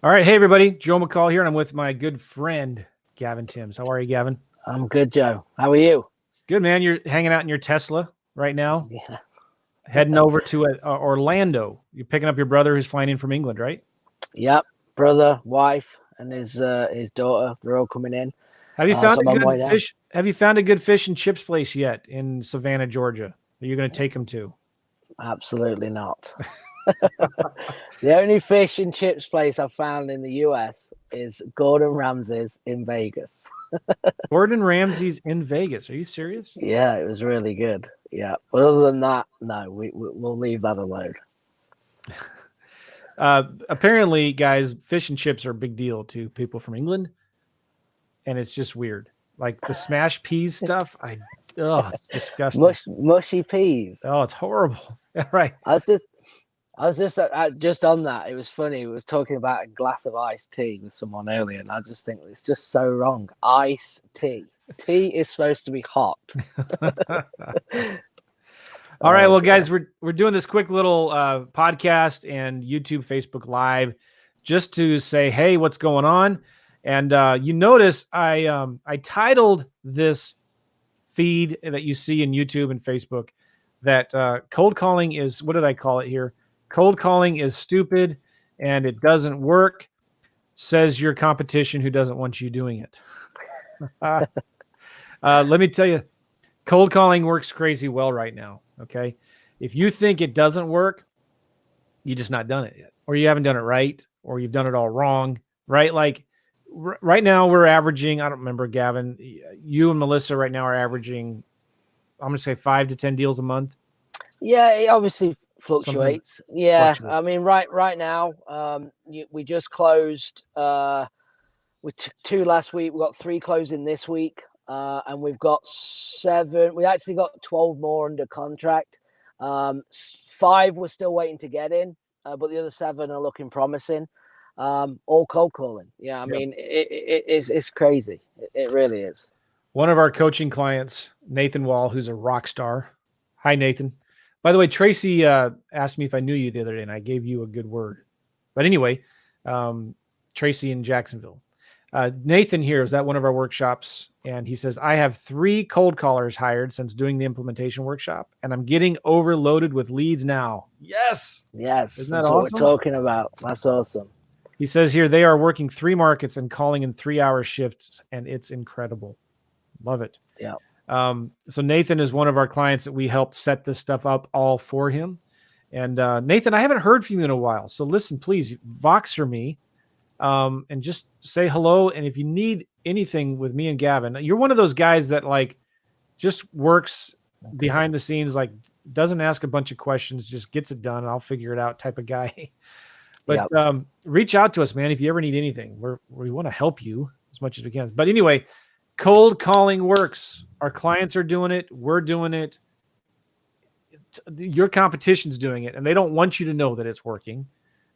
All right. Hey, everybody. Joe McCall here, and I'm with my good friend, Gavin Timms. How are you, Gavin? I'm good, Joe. How are you? Good, man. You're hanging out in your Tesla right now, Yeah. heading over to Orlando. You're picking up your brother who's flying in from England, right? Yep. Brother, wife, and his daughter. They're all coming in. Have you So found I'm a on my good way down. fish? Have you found a good fish and chips place yet in Savannah, Georgia? That you're going to take him to? Absolutely not. The only fish and chips place I've found in the US is Gordon Ramsay's in Vegas. Gordon Ramsay's in Vegas. Are you serious? Yeah, it was really good. Yeah. But other than that, no, we'll leave that alone. Apparently, guys, fish and chips are a big deal to people from England, and it's just weird. Like the smashed peas stuff, it's disgusting. Mushy peas. Oh, it's horrible. Right. I was just just on that. It was funny. We was talking about a glass of iced tea with someone earlier, and I just think it's just so wrong. Iced tea. Tea is supposed to be hot. All right, Oh, well, dear. guys, we're doing this quick little podcast and YouTube, Facebook Live, just to say, hey, what's going on? And you notice I titled this feed that you see in YouTube and Facebook that cold calling is, what did I call it here? Cold calling is stupid and it doesn't work, says your competition who doesn't want you doing it. Let me tell you, cold calling works crazy well right now. Okay. If you think it doesn't work, you just not done it yet, or you haven't done it right, or you've done it all wrong, right? Like right now we're averaging, I don't remember, Gavin, you and Melissa right now are averaging, I'm going to say 5 to 10 deals a month. Yeah, it obviously Sometimes fluctuates. Yeah, fluctuates. I mean, right now, we just closed with two last week. We got 3 closing this week, and we've got 7. We actually got 12 more under contract. 5 we're still waiting to get in, but the other 7 are looking promising. All cold calling. Yeah, I mean, it's crazy. It really is. One of our coaching clients, Nathan Wall, who's a rock star. Hi, Nathan. By the way, Tracy asked me if I knew you the other day, and I gave you a good word. But anyway, Tracy in Jacksonville. Nathan here is at one of our workshops, and he says, I have 3 cold callers hired since doing the implementation workshop, and I'm getting overloaded with leads now. Yes. Yes, Isn't that that's what we're awesome? talking about. That's awesome. He says here they are working 3 markets and calling in 3-hour shifts, and it's incredible. Love it. Yeah. So Nathan is one of our clients that we helped set this stuff up all for him. And Nathan, I haven't heard from you in a while. So listen, please Voxer me and just say hello. And if you need anything with me and Gavin, you're one of those guys that like just works behind the scenes, like doesn't ask a bunch of questions, just gets it done. And I'll figure it out type of guy. But reach out to us, man, if you ever need anything. We want to help you as much as we can. But anyway, cold calling works. Our clients are doing it. We're doing it. Your competition's doing it, and they don't want you to know that it's working.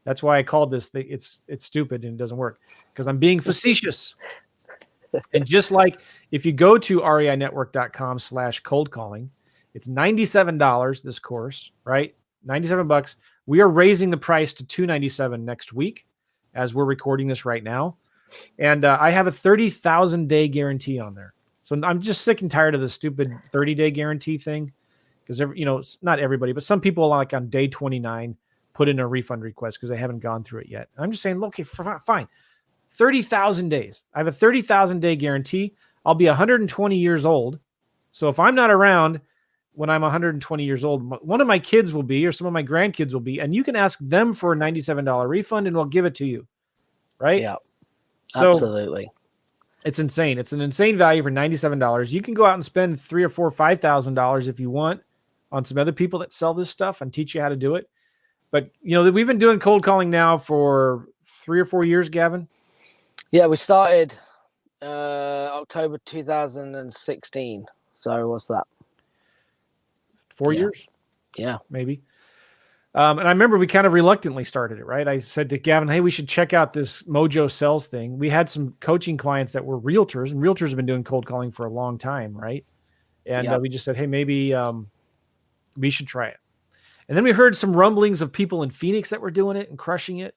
That's why I called this thing, it's stupid and it doesn't work, because I'm being facetious. And just like if you go to reinetwork.com/cold calling, it's $97 this course, right? $97. We are raising the price to $297 next week as we're recording this right now. And I have a 30,000 day guarantee on there. So I'm just sick and tired of the stupid 30-day guarantee thing, because not everybody, but some people like on day 29 put in a refund request because they haven't gone through it yet. I'm just saying, okay, fine. 30,000 days. I have a 30,000 day guarantee. I'll be 120 years old. So if I'm not around when I'm 120 years old, one of my kids will be, or some of my grandkids will be, and you can ask them for a $97 refund and we'll give it to you. Right? Yeah. So absolutely. It's insane. It's an insane value for $97. You can go out and spend $3,000 or $4,000, $5,000 if you want on some other people that sell this stuff and teach you how to do it. But we've been doing cold calling now for 3 or 4 years, Gavin. Yeah, we started October 2016. So what's that? 4 years? Yeah. Maybe. And I remember we kind of reluctantly started it, right? I said to Gavin, hey, we should check out this Mojo Sells thing. We had some coaching clients that were realtors, and realtors have been doing cold calling for a long time, right? And we just said, hey, maybe we should try it. And then we heard some rumblings of people in Phoenix that were doing it and crushing it.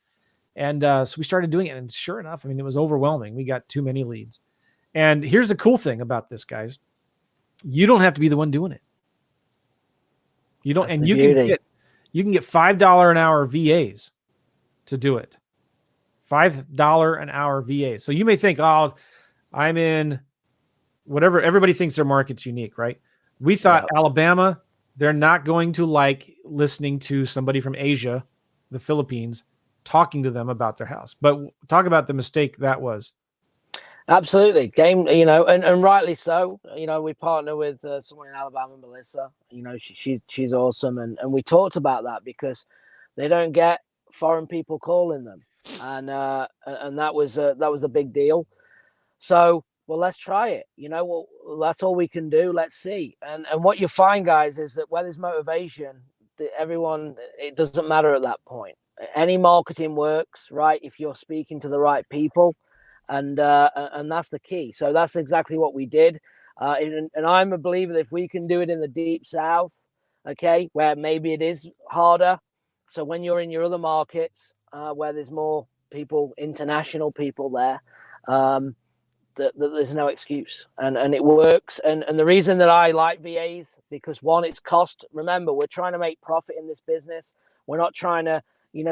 And so we started doing it. And sure enough, I mean, it was overwhelming. We got too many leads. And here's the cool thing about this, guys. You don't have to be the one doing it. You don't, That's and the beauty. you can get $5 an hour VAs to do it. $5 an hour VAs. So you may think, oh, I'm in whatever. Everybody thinks their market's unique, right? We thought Alabama, they're not going to like listening to somebody from Asia, the Philippines, talking to them about their house. But talk about the mistake that was. Absolutely. Game, you know, and rightly so. You know, we partner with someone in Alabama, Melissa. You know, she's awesome. And we talked about that because they don't get foreign people calling them. And that was a big deal. So, well, let's try it. You know, well, that's all we can do. Let's see. And what you find, guys, is that where there's motivation, everyone, it doesn't matter at that point. Any marketing works, right? If you're speaking to the right people. And that's the key. So that's exactly what we did. And I'm a believer that if we can do it in the deep South, okay, where maybe it is harder. So when you're in your other markets, where there's more people, international people there, that there's no excuse, and it works. And the reason that I like VAs, because one, it's cost. Remember, we're trying to make profit in this business. We're not trying to,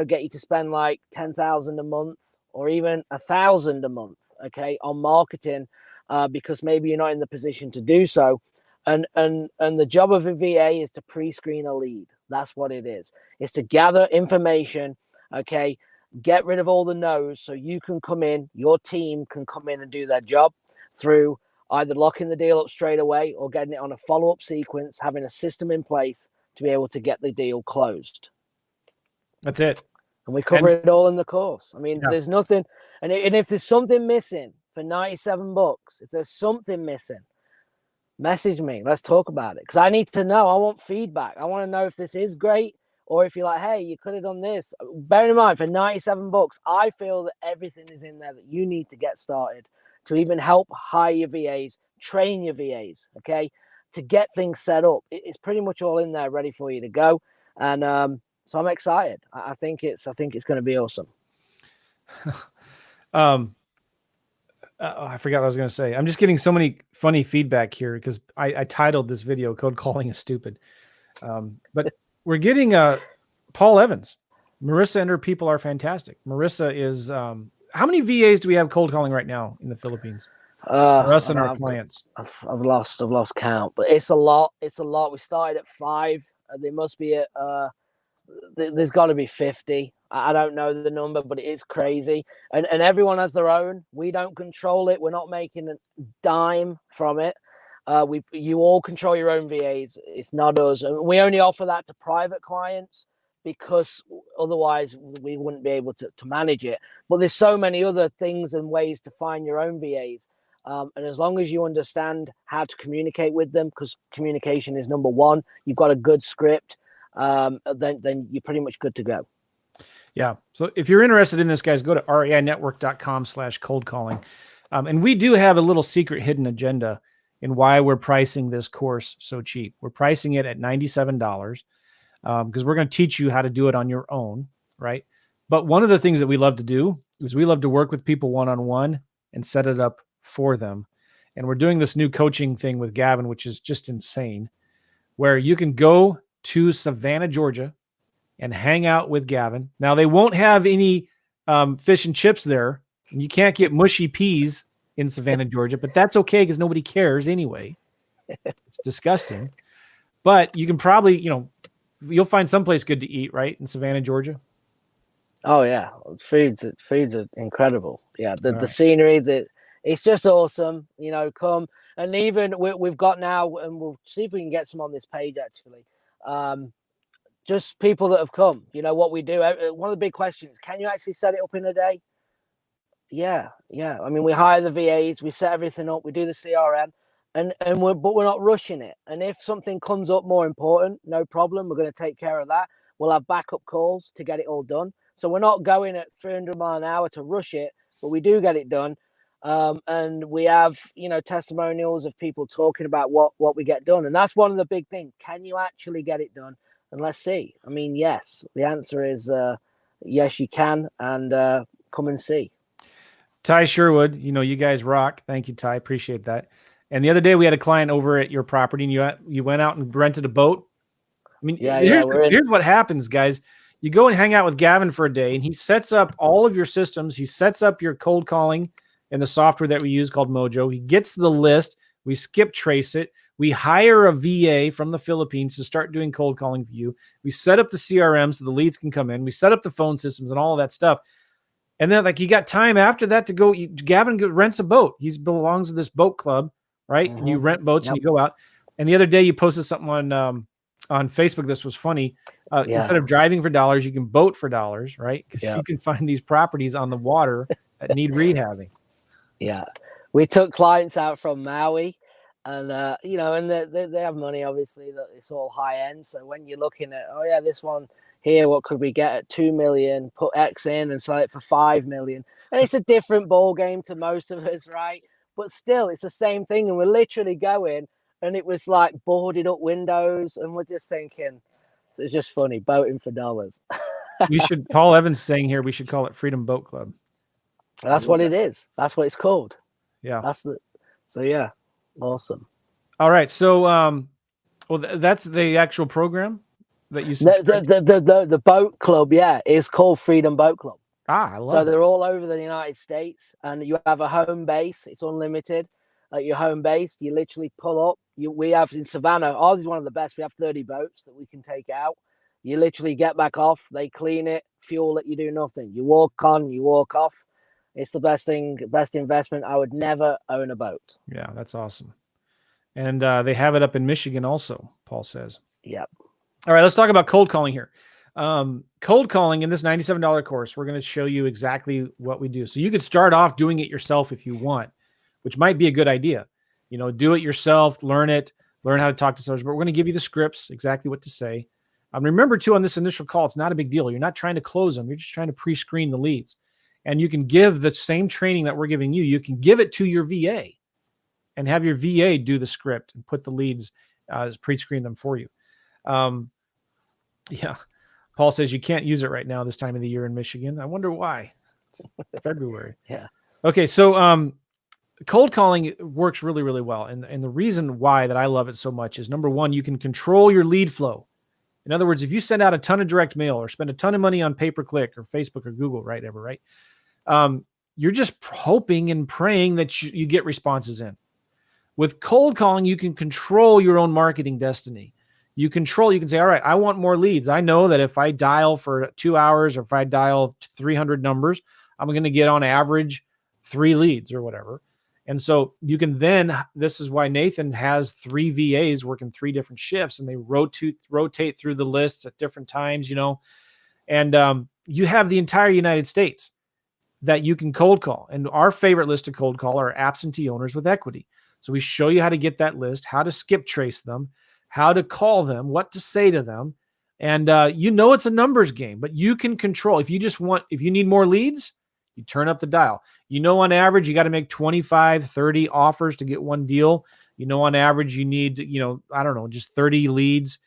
get you to spend like $10,000 a month or even $1,000 a month, okay, on marketing, because maybe you're not in the position to do so. And the job of a VA is to pre-screen a lead. That's what it is. It's to gather information, okay, get rid of all the no's so you can come in, your team can come in and do their job through either locking the deal up straight away or getting it on a follow-up sequence, having a system in place to be able to get the deal closed. That's it. And we cover it all in the course. I mean, there's nothing. And if there's something missing for $97, if there's something missing, message me. Let's talk about it. Because I need to know. I want feedback. I want to know if this is great or if you're like, hey, you could have done this. Bear in mind, for $97, I feel that everything is in there that you need to get started to even help hire your VAs, train your VAs, okay, to get things set up. It's pretty much all in there ready for you to go. And so I'm excited. I think it's going to be awesome. I forgot what I was going to say. I'm just getting so many funny feedback here because I titled this video "Code Calling is Stupid." But we're getting Paul Evans. Marissa and her people are fantastic. Marissa is how many VAs do we have cold calling right now in the Philippines? For us and our clients. I've lost count, but it's a lot. It's a lot. We started at 5. There must be there's got to be 50. I don't know the number, but it is crazy. And everyone has their own. We don't control it. We're not making a dime from it. You all control your own VAs. It's not us. And we only offer that to private clients because otherwise we wouldn't be able to manage it. But there's so many other things and ways to find your own VAs. And as long as you understand how to communicate with them, because communication is number one, you've got a good script, then you're pretty much good to go. Yeah. So if you're interested in this, guys, go to reinetwork.com/cold calling. And we do have a little secret hidden agenda in why we're pricing this course so cheap. We're pricing it at $97 because we're going to teach you how to do it on your own, right? But one of the things that we love to do is we love to work with people one-on-one and set it up for them. And we're doing this new coaching thing with Gavin, which is just insane, where you can go to Savannah, Georgia, and hang out with Gavin. Now, they won't have any fish and chips there. And you can't get mushy peas in Savannah, Georgia, but that's okay because nobody cares anyway. It's disgusting. But you can probably, you'll find someplace good to eat, right, in Savannah, Georgia? Oh, yeah. Foods are incredible. Yeah, the scenery, it's just awesome. Come. And even we've got now, and we'll see if we can get some on this page, actually. Just people that have come. What we do. One of the big questions: can you actually set it up in a day? Yeah. I mean, we hire the VAs, we set everything up, we do the CRM, but we're not rushing it. And if something comes up more important, no problem. We're going to take care of that. We'll have backup calls to get it all done. So we're not going at 300 miles an hour to rush it, but we do get it done. And we have, testimonials of people talking about what we get done. And that's one of the big things. Can you actually get it done? And let's see. I mean, yes, the answer is yes, you can, and come and see. Ty Sherwood, you guys rock. Thank you, Ty. Appreciate that. And the other day we had a client over at your property, and you went out and rented a boat. I mean, here's what happens, guys. You go and hang out with Gavin for a day, and he sets up all of your systems. He sets up your cold calling in the software that we use called Mojo. He gets the list. We skip trace it. We hire a VA from the Philippines to start doing cold calling for you. We set up the CRM so the leads can come in. We set up the phone systems and all of that stuff. And then, you got time after that to go. Gavin rents a boat. He belongs to this boat club, right? And you rent boats and you go out. And the other day, you posted something on Facebook. This was funny. Instead of driving for dollars, you can boat for dollars, right? Because you can find these properties on the water that need rehabbing. Yeah, we took clients out from Maui, and and they have money. Obviously, that it's all high end. So when you're looking at, this one here, what could we get at 2 million? Put X in and sell it for 5 million, and it's a different ball game to most of us, right? But still, it's the same thing, and we're literally going, and it was like boarded up windows, and we're just thinking, it's just funny, boating for dollars. Paul Evans saying here, we should call it Freedom Boat Club. That's what it is. That's what it's called. Yeah. So yeah, awesome. All right. So, that's the actual program that you the boat club. Yeah, it's called Freedom Boat Club. I love so they're all over the United States, and you have a home base. It's unlimited. At your home base, you literally pull up. We have in Savannah. Ours is one of the best. We have 30 boats that we can take out. You literally get back off. They clean it, fuel it. You do nothing. You walk on. You walk off. It's the best thing, best investment. I would never own a boat. Yeah, that's awesome. And they have it up in Michigan also, Paul says. Yep. All right, let's talk about cold calling here. Cold calling in this $97 course, we're going to show you exactly what we do. So you could start off doing it yourself if you want, which might be a good idea. Do it yourself, learn how to talk to sellers. But we're going to give you the scripts, exactly what to say. Remember, too, on this initial call, it's not a big deal. You're not trying to close them. You're just trying to pre-screen the leads. And you can give the same training that we're giving you. You can give it to your VA and have your VA do the script and put the leads, pre-screen them for you. Yeah. Paul says you can't use it right now this time of the year in Michigan. I wonder why. It's February. Yeah. Okay. So cold calling works really, really well. And the reason why that I love it so much is, number one, you can control your lead flow. In other words, if you send out a ton of direct mail or spend a ton of money on pay-per-click or Facebook or Google, right? You're just hoping and praying that you get responses in. With cold calling, you can control your own marketing destiny. You can say, all right, I want more leads. I know that if I dial for 2 hours or if I dial 300 numbers, I'm going to get on average 3 leads or whatever. And so you can this is why Nathan has 3 VAs working 3 different shifts, and they rotate through the lists at different times, and you have the entire United States that you can cold call. And our favorite list to cold call are absentee owners with equity. So we show you how to get that list, how to skip trace them, how to call them, what to say to them. And it's a numbers game, but you can control. If you need more leads, you turn up the dial. On average, you got to make 25, 30 offers to get one deal. On average, you need, just 30 leads,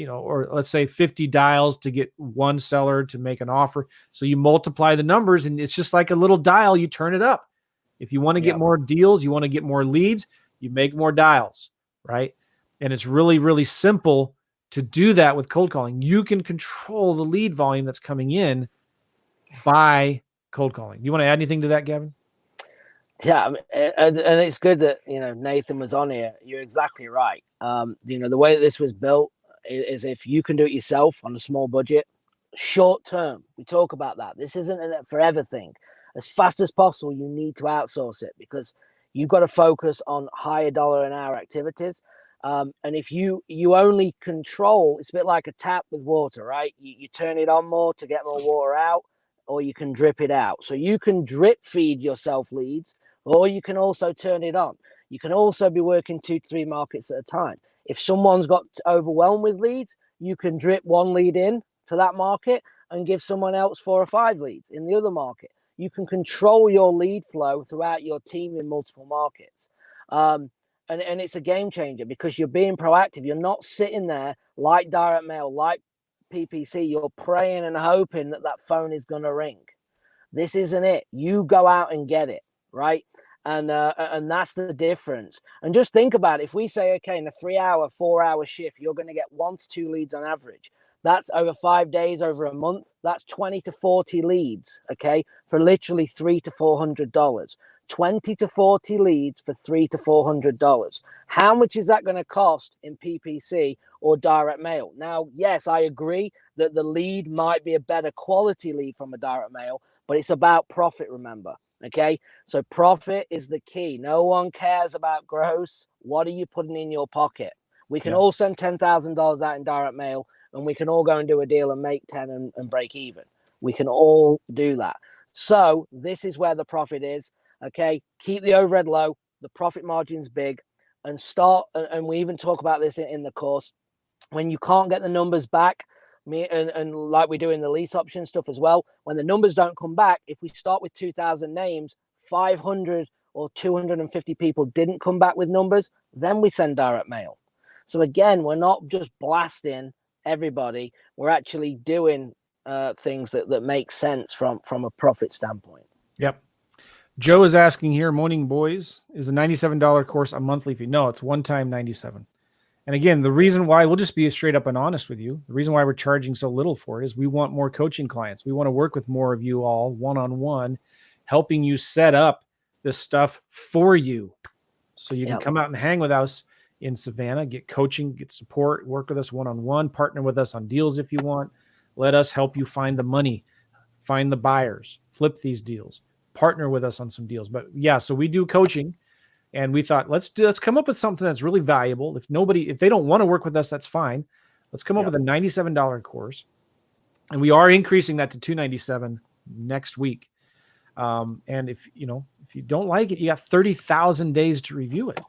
or let's say 50 dials to get one seller to make an offer. So you multiply the numbers, and it's just like a little dial. You turn it up. If you want to get more deals, you want to get more leads, you make more dials, right? And it's really, really simple to do that with cold calling. You can control the lead volume that's coming in by cold calling. You want to add anything to that, Gavin? Yeah, and it's good that Nathan was on here. You're exactly right. The way that this was built is if you can do it yourself on a small budget, short term. We talk about that. This isn't a forever thing. As fast as possible, you need to outsource it because you've got to focus on higher dollar an hour activities. And if you only control, it's a bit like a tap with water, right? You turn it on more to get more water out, or you can drip it out. So you can drip feed yourself leads, or you can also turn it on. You can also be working 2 to 3 markets at a time. If someone's got overwhelmed with leads, you can drip 1 lead in to that market and give someone else 4 or 5 leads in the other market. You can control your lead flow throughout your team in multiple markets. And it's a game changer because you're being proactive. You're not sitting there like direct mail, like PPC, you're praying and hoping that phone is going to ring. This isn't it. You go out and get it, right? And that's the difference. And just think about it. If we say, okay, in a 3-hour, 4-hour shift, you're going to get 1 to 2 leads on average. That's over 5 days, over a month. That's 20 to 40 leads, okay, for literally $300 to $400. 20 to 40 leads for $300 to $400. How much is that going to cost in PPC or direct mail? Now, yes, I agree that the lead might be a better quality lead from a direct mail, but it's about profit, remember. Okay, so profit is the key. No one cares about gross. What are you putting in your pocket? We can all send $10,000 out in direct mail, and we can all go and do a deal and make 10 and break even. We can all do that. So this is where the profit is. Okay, keep the overhead low, the profit margin's big, and start. And we even talk about this in the course. When you can't get the numbers back, and like we do in the lease option stuff as well, when the numbers don't come back, if we start with 2,000 names, 500 or 250 people didn't come back with numbers, then we send direct mail. So again, we're not just blasting everybody. We're actually doing things that make sense from a profit standpoint. Yep. Joe is asking here, morning boys, is the $97 course a monthly fee? No, it's one time $97. And again, the reason why, we'll just be straight up and honest with you, the reason why we're charging so little for it is we want more coaching clients. We want to work with more of you all one-on-one, helping you set up this stuff for you. So you can come out and hang with us in Savannah, get coaching, get support, work with us one-on-one, partner with us on deals if you want. Let us help you find the money, find the buyers, flip these deals, partner with us on some deals. But yeah, so we do coaching, and we thought, let's come up with something that's really valuable. If they don't want to work with us, that's fine. Let's come up with a $97 course. And we are increasing that to $297 next week. And if you don't like it, you got 30,000 days to review it.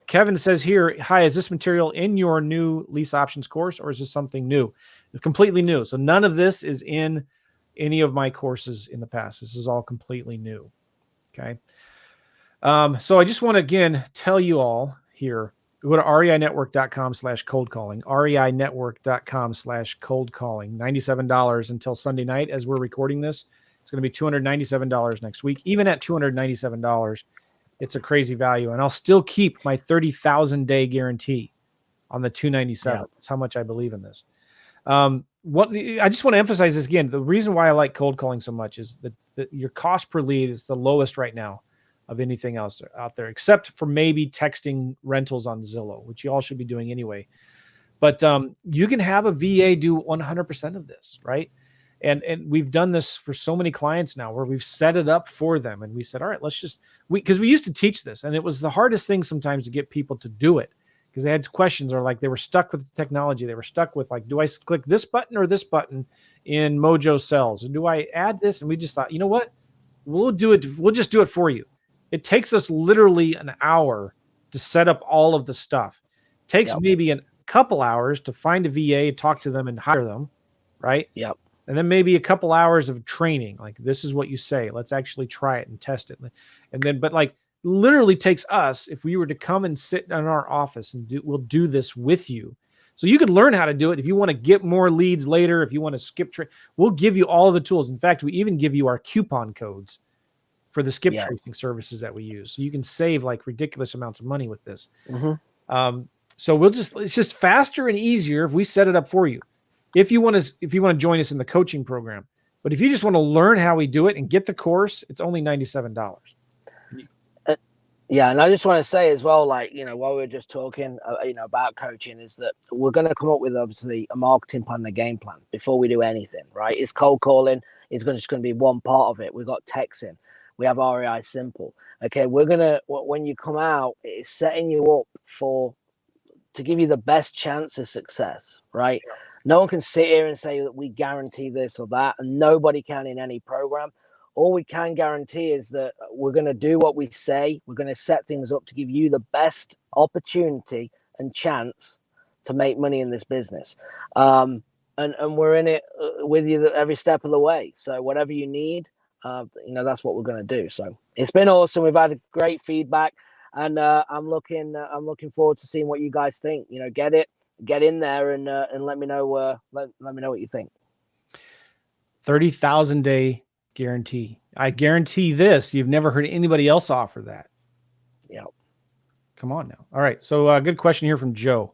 Kevin says here, hi, is this material in your new lease options course, or is this something new? It's completely new. So none of this is in any of my courses in the past. This is all completely new. Okay. So I just want to, again, tell you all here, go to REINetwork.com/cold calling, REINetwork.com/cold calling, $97 until Sunday night. As we're recording this, it's going to be $297 next week. Even at $297, it's a crazy value. And I'll still keep my 30,000 day guarantee on the $297. That's how much I believe in this. I just want to emphasize this again. The reason why I like cold calling so much is that your cost per lead is the lowest right now of anything else out there, except for maybe texting rentals on Zillow, which you all should be doing anyway. But you can have a VA do 100% of this, right? And we've done this for so many clients now where we've set it up for them. And we said, all right, because we used to teach this, and it was the hardest thing sometimes to get people to do it, because they had questions, or like they were stuck with the technology. They were stuck with, like, do I click this button or this button in Mojo Sells? Or do I add this? And we just thought, you know what? We'll do it. We'll just do it for you. It takes us literally an hour to set up all of the stuff. It takes maybe a couple hours to find a VA, talk to them, and hire them, right? Yep. And then maybe a couple hours of training. Like, this is what you say. Let's actually try it and test it. And then, but like, literally takes us, if we were to come and sit in our office and we'll do this with you. So you can learn how to do it. If you want to get more leads later, if you want to skip we'll give you all of the tools. In fact, we even give you our coupon codes for the skip tracing services that we use. So you can save like ridiculous amounts of money with this. So it's just faster and easier if we set it up for you. If you want to join us in the coaching program, but if you just want to learn how we do it and get the course, it's only $97. Yeah, and I just want to say as well, like, while we were just talking, about coaching, is that we're going to come up with, obviously, a marketing plan and a game plan before we do anything, right? It's cold calling. It's just going to be one part of it. We've got texting. We have REI Simple. Okay, when you come out, it's setting you up to give you the best chance of success, right? Yeah. No one can sit here and say that we guarantee this or that, and nobody can in any program. All we can guarantee is that we're going to do what we say. We're going to set things up to give you the best opportunity and chance to make money in this business. And we're in it with you every step of the way. So whatever you need, that's what we're going to do. So it's been awesome. We've had great feedback, and I'm looking forward to seeing what you guys think. Get it, get in there and let me know. Let me know what you think. 30,000 day guarantee. I guarantee this. You've never heard anybody else offer that. Yeah. Come on now. All right. So good question here from Joe.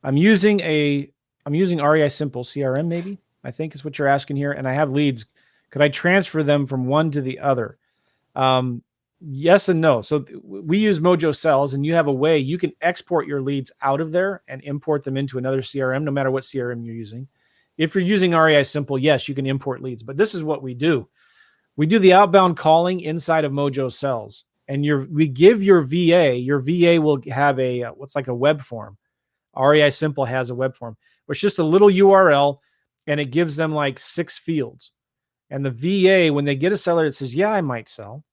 I'm using REI Simple CRM, maybe, I think is what you're asking here. And I have leads. Could I transfer them from one to the other? Yes and no. So we use Mojo Cells, and you have a way you can export your leads out of there and import them into another CRM, no matter what CRM you're using. If you're using REI Simple, yes, you can import leads, but this is what we do. We do the outbound calling inside of Mojo Cells, and we give your VA will have a what's like a web form. REI Simple has a web form, where it's just a little URL, and it gives them like 6 fields. And the VA, when they get a seller that says, yeah, I might sell,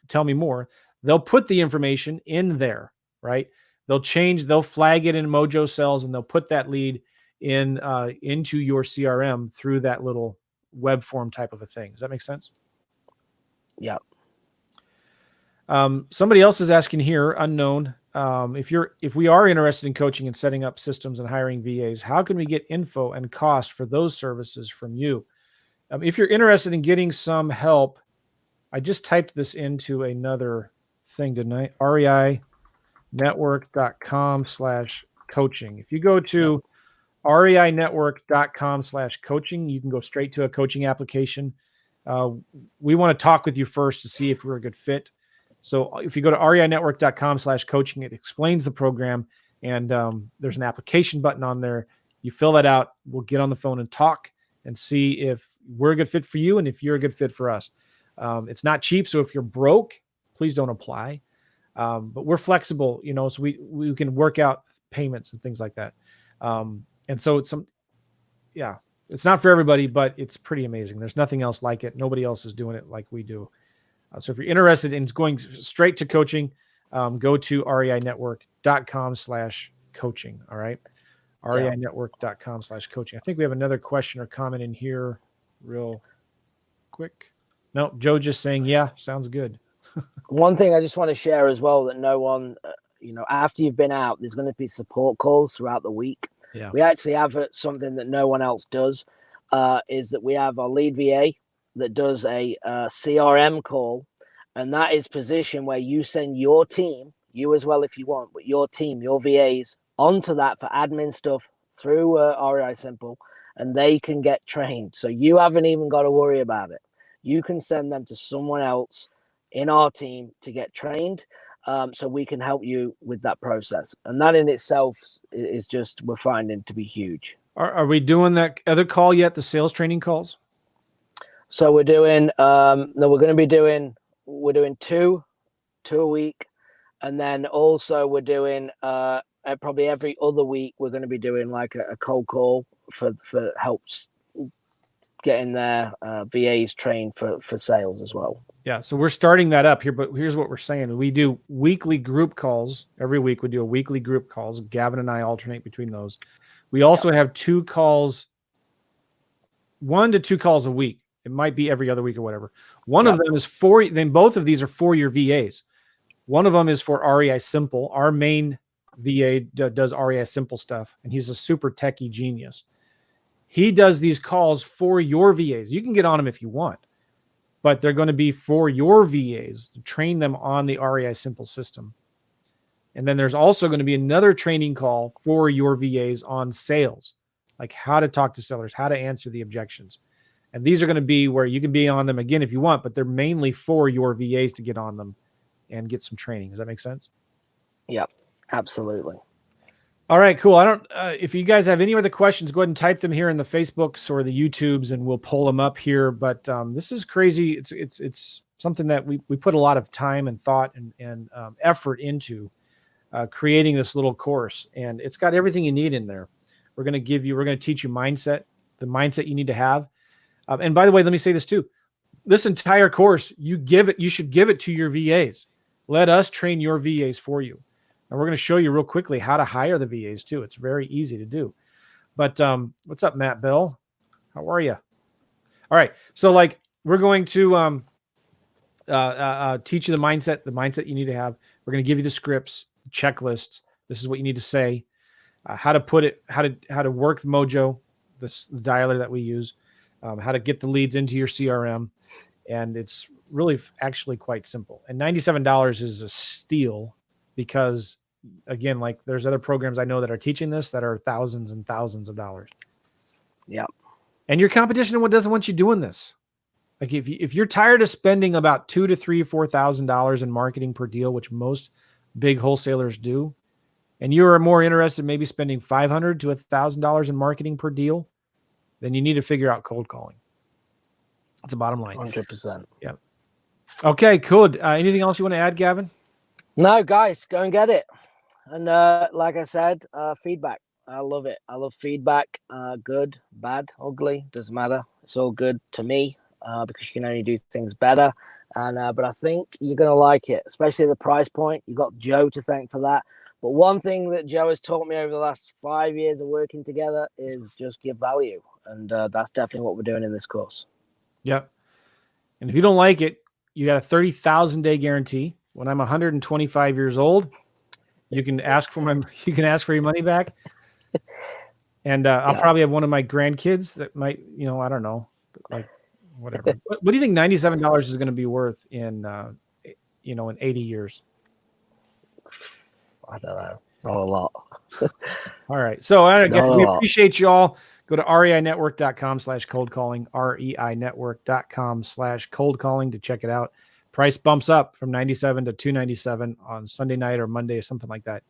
tell me more, they'll put the information in there, right? They'll flag it in Mojo Cells, and they'll put that lead into your CRM through that little web form type of a thing. Does that make sense? Yeah. Somebody else is asking here, unknown, if we are interested in coaching and setting up systems and hiring VAs, how can we get info and cost for those services from you? If you're interested in getting some help, I just typed this into another thing tonight, REINetwork.com/coaching. If you go to REINetwork.com/coaching, you can go straight to a coaching application. We want to talk with you first to see if we're a good fit. So if you go to REINetwork.com/coaching, it explains the program, and there's an application button on there. You fill that out. We'll get on the phone and talk and see if we're a good fit for you and if you're a good fit for us. It's not cheap, so if you're broke, please don't apply. But we're flexible, so we can work out payments and things like that. And so it's not for everybody, but it's pretty amazing. There's nothing else like it. Nobody else is doing it like we do. So if you're interested in going straight to coaching, go to REINetwork.com/coaching. All right. REINetwork.com/coaching. I think we have another question or comment in here real quick. No, Joe just saying, yeah, sounds good. One thing I just want to share as well, that no one, after you've been out, there's going to be support calls throughout the week. Yeah. We actually have something that no one else does, is that we have our lead VA that does a CRM call, and that is position where you send your team, you as well if you want, but your team, your VAs, onto that for admin stuff through REI Simple, and they can get trained. So you haven't even got to worry about it. You can send them to someone else in our team to get trained, so we can help you with that process. And that in itself is just, we're finding to be huge. Are we doing that other call yet, the sales training calls? So we're doing, we're doing two a week. And then also we're doing, probably every other week, we're going to be doing like a cold call for helps getting their VAs trained for sales as well. Yeah. So we're starting that up here, but here's what we're saying. We do weekly group calls. Every week we do a weekly group calls. Gavin and I alternate between those. We also have 2 calls, 1 to 2 calls a week. It might be every other week or whatever. One of them is both of these are for your VAs. One of them is for REI Simple. Our main VA does REI Simple stuff, and he's a super techie genius. He does these calls for your VAs. You can get on them if you want, but they're going to be for your VAs to train them on the REI Simple system. And then there's also going to be another training call for your VAs on sales, like how to talk to sellers, how to answer the objections. And these are going to be where you can be on them again if you want, but they're mainly for your VAs to get on them and get some training. Does that make sense? Yeah, absolutely. All right, cool. If you guys have any other questions, go ahead and type them here in the Facebooks or the YouTubes, and we'll pull them up here. But this is crazy. It's something that we put a lot of time and thought and effort into creating this little course, and it's got everything you need in there. We're going to teach you mindset, the mindset you need to have. And by the way, let me say this too. This entire course, you should give it to your VAs. Let us train your VAs for you. And we're going to show you real quickly how to hire the VAs too. It's very easy to do. But what's up, Matt Bell? How are you? All right. So we're going to teach you the mindset you need to have. We're going to give you the scripts, checklists. This is what you need to say. how to put it, how to work Mojo, the dialer that we use, how to get the leads into your CRM, and it's really actually quite simple. And $97 is a steal because, again, like there's other programs I know that are teaching this that are thousands and thousands of dollars. Yeah. And your competition doesn't want you doing this. Like if you're tired of spending about $2,000 to $3,000, $4,000 in marketing per deal, which most big wholesalers do, and you are more interested in maybe spending $500 to $1,000 in marketing per deal, then you need to figure out cold calling. That's the bottom line. 100%. Yeah. Okay, cool. Anything else you want to add, Gavin? No, guys, go and get it. And like I said, feedback. I love it. I love feedback. Good, bad, ugly, doesn't matter. It's all good to me because you can only do things better. And but I think you're going to like it, especially the price point. You got Joe to thank for that. But one thing that Joe has taught me over the last 5 years of working together is just give value. And that's definitely what we're doing in this course. Yep. And if you don't like it, you got a 30,000-day guarantee. When I'm 125 years old, you can ask for your money back. And I'll probably have one of my grandkids that might, I don't know, like whatever. What do you think $97 is going to be worth in 80 years? I don't know. Not a lot. All right. So guys, we appreciate you all. Go to REINetwork.com/cold calling, REINetwork.com/cold calling to check it out. Price bumps up from $97 to $297 on Sunday night or Monday or something like that.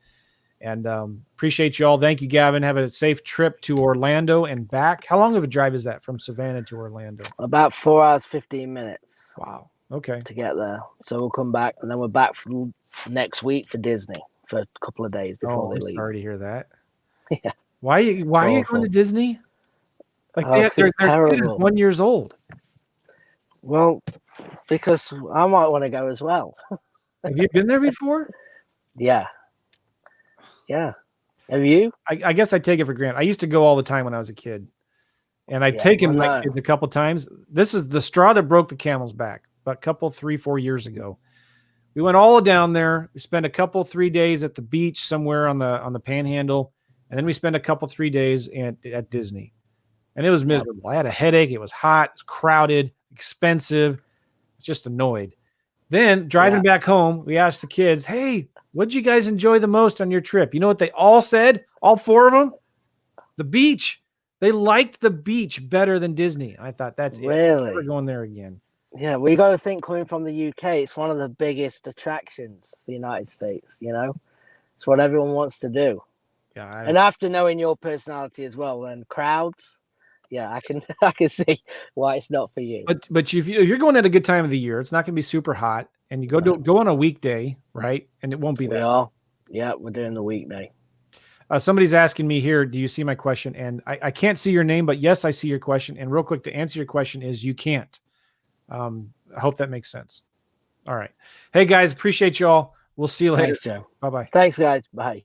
And appreciate you all. Thank you, Gavin. Have a safe trip to Orlando and back. How long of a drive is that from Savannah to Orlando? About 4 hours, 15 minutes. Wow. Okay. To get there. So we'll come back and then we're back from next week for Disney for a couple of days before they leave. Sorry to hear that. Yeah. Why are you going to Disney? Like they're terrible. 1 year old. Well, because I might want to go as well. Have you been there before? Yeah. Yeah. Have you? I guess I take it for granted. I used to go all the time when I was a kid. And I've taken my kids a couple times. This is the straw that broke the camel's back. About 3-4 years ago. We went all down there. We spent a 3 days at the beach somewhere on the Panhandle. And then we spent a 3 days at Disney. And it was miserable. I had a headache. It was hot. It was crowded, expensive. I was just annoyed. Then driving back home, we asked the kids, hey, what did you guys enjoy the most on your trip? You know what they all said? All 4 of them? The beach. They liked the beach better than Disney. I thought that's really? We're going there again. Yeah, we got to think coming from the UK, it's one of the biggest attractions, the United States, It's what everyone wants to do. Yeah, and after knowing your personality as well, then crowds, I can see why it's not for you. But if you're going at a good time of the year, it's not going to be super hot, and you go on a weekday, right? And it won't be that. We are. Yeah, we're doing the weekday. Somebody's asking me here, do you see my question? And I can't see your name, but yes, I see your question. And real quick, to answer your question is you can't. I hope that makes sense. All right. Hey, guys, appreciate you all. We'll see you later. Thanks, Joe. Bye-bye. Thanks, guys. Bye.